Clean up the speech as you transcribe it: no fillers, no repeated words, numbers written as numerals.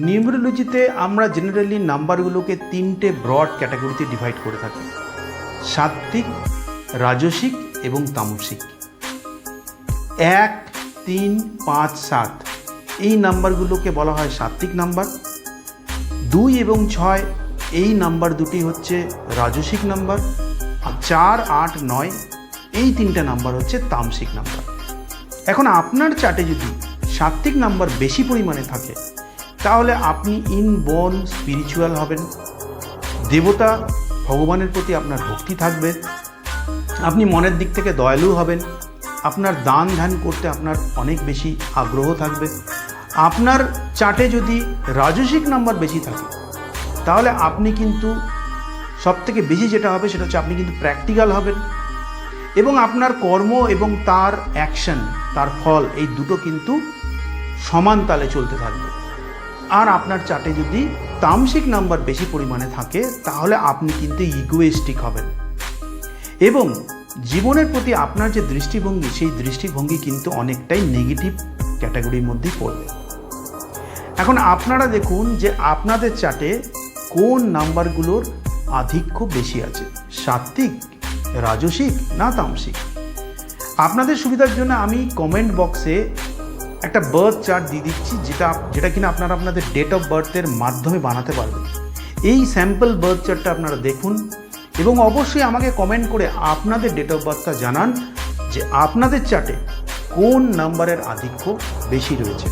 নিউমেরোলজিতে আমরা জেনারেলি নাম্বারগুলোকে তিনটে ব্রড ক্যাটাগরিতে ডিভাইড করে থাকি: সাত্ত্বিক, রাজসিক এবং তামসিক। 1, 3, 5, 7 এই নাম্বারগুলোকে বলা হয় সাত্ত্বিক নাম্বার। 2 এবং 6 এই নাম্বার দুটি হচ্ছে রাজসিক নাম্বার। আর 4, 8, 9 এই তিনটে নাম্বার হচ্ছে তামসিক নাম্বার। এখন আপনার চার্টে যদি সাত্ত্বিক নাম্বার বেশি পরিমাণে থাকে তাহলে আপনি ইনবোর্ন স্পিরিচুয়াল হবেন, দেবতা ভগবানের প্রতি আপনার ভক্তি থাকবে, আপনি মনের দিক থেকে দয়ালু হবেন, আপনার দান ধ্যান করতে আপনার অনেক বেশি আগ্রহ থাকবে। আপনার চার্টে যদি রাজসিক নাম্বার বেশি থাকে তাহলে আপনি কিন্তু সবথেকে বেশি যেটা হবে সেটা হচ্ছে আপনি কিন্তু প্র্যাকটিক্যাল হবেন এবং আপনার কর্ম এবং তার অ্যাকশন, তার ফল, এই দুটো কিন্তু সমান তালে চলতে থাকবে। আর আপনার চার্টে যদি তামসিক নাম্বার বেশি পরিমাণে থাকে তাহলে আপনি কিন্তু ইগোয়েস্টিক হবেন এবং জীবনের প্রতি আপনার যে দৃষ্টিভঙ্গি, সেই দৃষ্টিভঙ্গি কিন্তু অনেকটাই নেগেটিভ ক্যাটাগরির মধ্যেই পড়বে। এখন আপনারা দেখুন যে আপনাদের চার্টে কোন নাম্বারগুলোর আধিক্য বেশি আছে, সাত্ত্বিক, রাজসিক না তামসিক। আপনাদের সুবিধার জন্য আমি কমেন্ট বক্সে একটা বার্থ চার্ট দিয়ে দিচ্ছি, যেটা কিনা আপনারা আপনাদের ডেট অফ বার্থের মাধ্যমে বানাতে পারবেন। এই স্যাম্পল বার্থ চার্টটা আপনারা দেখুন এবং অবশ্যই আমাকে কমেন্ট করে আপনাদের ডেট অফ বার্থটা জানান যে আপনাদের চার্টে কোন নাম্বারের আধিক্য বেশি রয়েছে।